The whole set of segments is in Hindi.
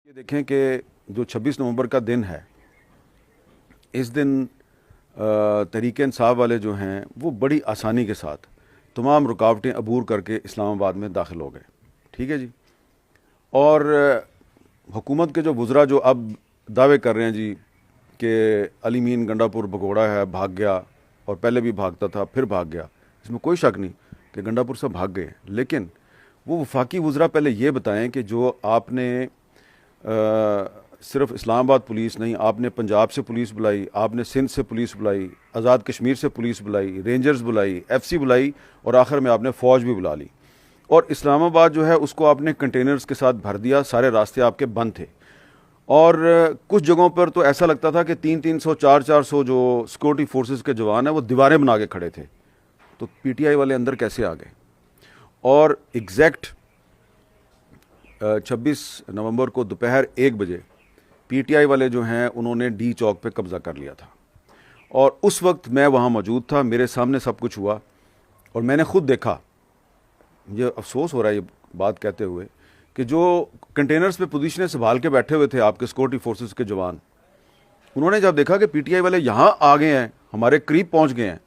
ये देखें कि जो 26 नवंबर का दिन है, इस दिन तहरीक इंसाफ वाले जो हैं वो बड़ी आसानी के साथ तमाम रुकावटें अबूर करके इस्लामाबाद में दाखिल हो गए। ठीक है जी। और हुकूमत के जो वज़रा जो अब दावे कर रहे हैं जी कि अली मीन गंडापुर भगोड़ा है, भाग गया और पहले भी भागता था फिर भाग गया, इसमें कोई शक नहीं कि गंडापुर से भाग गए। लेकिन वो वफाकी वज़रा पहले ये बताएं कि जो आपने सिर्फ इस्लामाबाद पुलिस नहीं, आपने पंजाब से पुलिस बुलाई, आपने सिंध से पुलिस बुलाई, आज़ाद कश्मीर से पुलिस बुलाई, रेंजर्स बुलाई, एफसी बुलाई और आखिर में आपने फ़ौज भी बुला ली। और इस्लामाबाद जो है उसको आपने कंटेनर्स के साथ भर दिया, सारे रास्ते आपके बंद थे। और कुछ जगहों पर तो ऐसा लगता था कि 300-300, 400-400 जो सिक्योरिटी फोर्सेस के जवान हैं वो दीवारें बना के खड़े थे। तो पीटीआई वाले अंदर कैसे आ गए? और एग्जैक्ट 26 नवंबर को दोपहर 1 बजे पीटीआई वाले जो हैं उन्होंने डी चौक पे कब्ज़ा कर लिया था। और उस वक्त मैं वहाँ मौजूद था, मेरे सामने सब कुछ हुआ और मैंने खुद देखा। मुझे अफसोस हो रहा है ये बात कहते हुए कि जो कंटेनर्स पे पोजीशनें संभाल के बैठे हुए थे आपके सिक्योरिटी फोर्सेस के जवान, उन्होंने जब देखा कि पीटीआई वाले यहाँ आ गए हैं, हमारे करीब पहुँच गए हैं,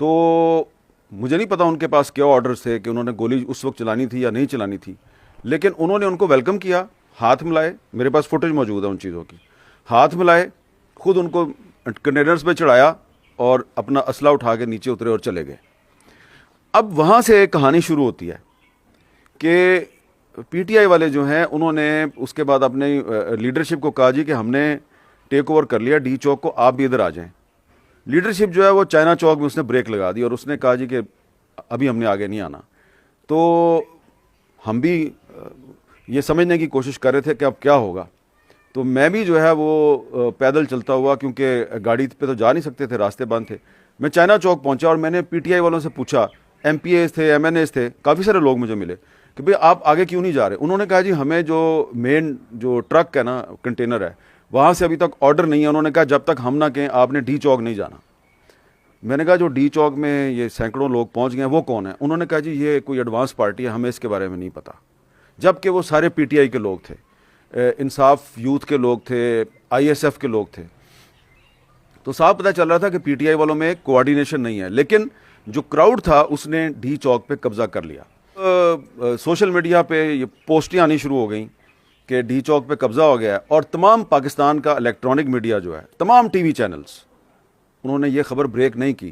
तो मुझे नहीं पता उनके पास क्या ऑर्डर्स थे कि उन्होंने गोली उस वक्त चलानी थी या नहीं चलानी थी, लेकिन उन्होंने उनको वेलकम किया, हाथ मिलाए। मेरे पास फुटेज मौजूद है उन चीज़ों की। हाथ मिलाए, खुद उनको कंटेनर्स पे चढ़ाया और अपना असला उठा के नीचे उतरे और चले गए। अब वहाँ से एक कहानी शुरू होती है कि पीटीआई वाले जो हैं उन्होंने उसके बाद अपने लीडरशिप को कहा जी कि हमने टेक ओवर कर लिया डी चौक को, आप भी इधर आ जाएं। लीडरशिप जो है वो चाइना चौक में उसने ब्रेक लगा दी और उसने कहा जी कि अभी हमने आगे नहीं आना। तो हम भी ये समझने की कोशिश कर रहे थे कि अब क्या होगा। तो मैं भी जो है वो पैदल चलता हुआ, क्योंकि गाड़ी पे तो जा नहीं सकते थे, रास्ते बंद थे, मैं चाइना चौक पहुंचा और मैंने पीटीआई वालों से पूछा, एमपीएस थे, एमएनएस थे, काफ़ी सारे लोग मुझे मिले कि भाई आप आगे क्यों नहीं जा रहे। उन्होंने कहा जी हमें जो मेन जो ट्रक है ना, कंटेनर है, वहाँ से अभी तक ऑर्डर नहीं है। उन्होंने कहा जब तक हम ना कहें आपने डी चौक नहीं जाना। मैंने कहा जो डी चौक में ये सैकड़ों लोग पहुँच गए हैं वो कौन है? उन्होंने कहा जी ये कोई एडवांस पार्टी है, हमें इसके बारे में नहीं पता। जबकि वो सारे पीटीआई के लोग थे, इंसाफ यूथ के लोग थे, आईएसएफ के लोग थे। तो साफ पता चल रहा था कि पीटीआई वालों में कोऑर्डिनेशन नहीं है। लेकिन जो क्राउड था उसने डी चौक पे कब्जा कर लिया। सोशल मीडिया पे ये पोस्टें आनी शुरू हो गई कि डी चौक पे कब्जा हो गया है और तमाम पाकिस्तान का इलेक्ट्रॉनिक मीडिया जो है, तमाम टीवी चैनल्स, उन्होंने ये खबर ब्रेक नहीं की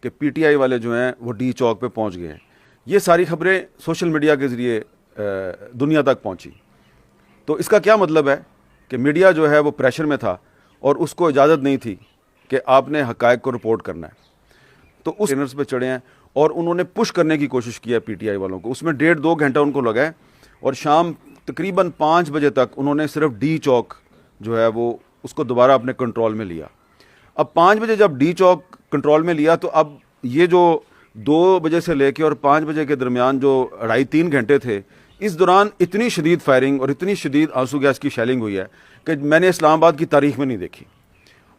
कि पीटीआई वाले जो हैं वो डी चौक पे पहुंच गए हैं। ये सारी खबरें सोशल मीडिया के ज़रिए दुनिया तक पहुंची। तो इसका क्या मतलब है कि मीडिया जो है वो प्रेशर में था और उसको इजाज़त नहीं थी कि आपने हक़ाइक़ को रिपोर्ट करना है। तो उस ट्रेनर्स पे चढ़े हैं और उन्होंने पुश करने की कोशिश की है पीटीआई वालों को। उसमें 1.5-2 घंटा उनको लगा है और शाम तकरीबन 5 बजे तक उन्होंने सिर्फ डी चौक जो है वो उसको दोबारा अपने कंट्रोल में लिया। अब 5 बजे जब डी चौक कंट्रोल में लिया तो अब ये जो 2 बजे से लेके और 5 बजे के दरमियान जो 2.5-3 घंटे थे, इस दौरान इतनी शदीद फायरिंग और इतनी शदीद आंसू गैस की शेलिंग हुई है कि मैंने इस्लामाबाद की तारीख में नहीं देखी।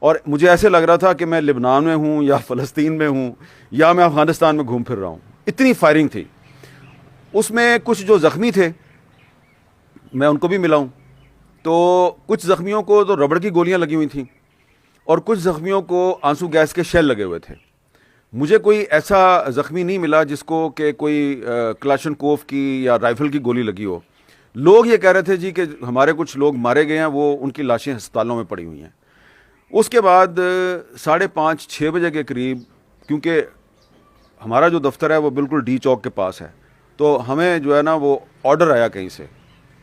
और मुझे ऐसे लग रहा था कि मैं लिबनान में हूँ या फ़लस्तीन में हूँ या मैं अफ़गानिस्तान में घूम फिर रहा हूँ, इतनी फायरिंग थी। उसमें कुछ जो ज़ख्मी थे मैं उनको भी मिला हूँ, तो कुछ ज़ख्मियों को तो रबड़ की गोलियाँ लगी हुई थी और कुछ ज़ख्मियों को आंसू गैस के शेल लगे हुए थे। मुझे कोई ऐसा ज़ख्मी नहीं मिला जिसको कि कोई क्लाशनकोफ की या राइफ़ल की गोली लगी हो। लोग ये कह रहे थे जी कि हमारे कुछ लोग मारे गए हैं, वो उनकी लाशें अस्पतालों में पड़ी हुई हैं। उसके बाद 5:30-6 बजे के करीब, क्योंकि हमारा जो दफ्तर है वो बिल्कुल डी चौक के पास है, तो हमें जो है ना वो ऑर्डर आया कहीं से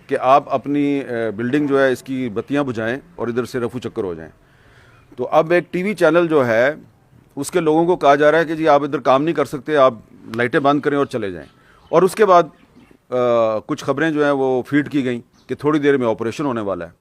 कि आप अपनी बिल्डिंग जो है इसकी बत्तियां बुझाएं और इधर से रफू चक्कर हो जाएं। तो अब एक टीवी चैनल जो है उसके लोगों को कहा जा रहा है कि जी आप इधर काम नहीं कर सकते, आप लाइटें बंद करें और चले जाएं। और उसके बाद कुछ खबरें जो हैं वो फीड की गई कि थोड़ी देर में ऑपरेशन होने वाला है।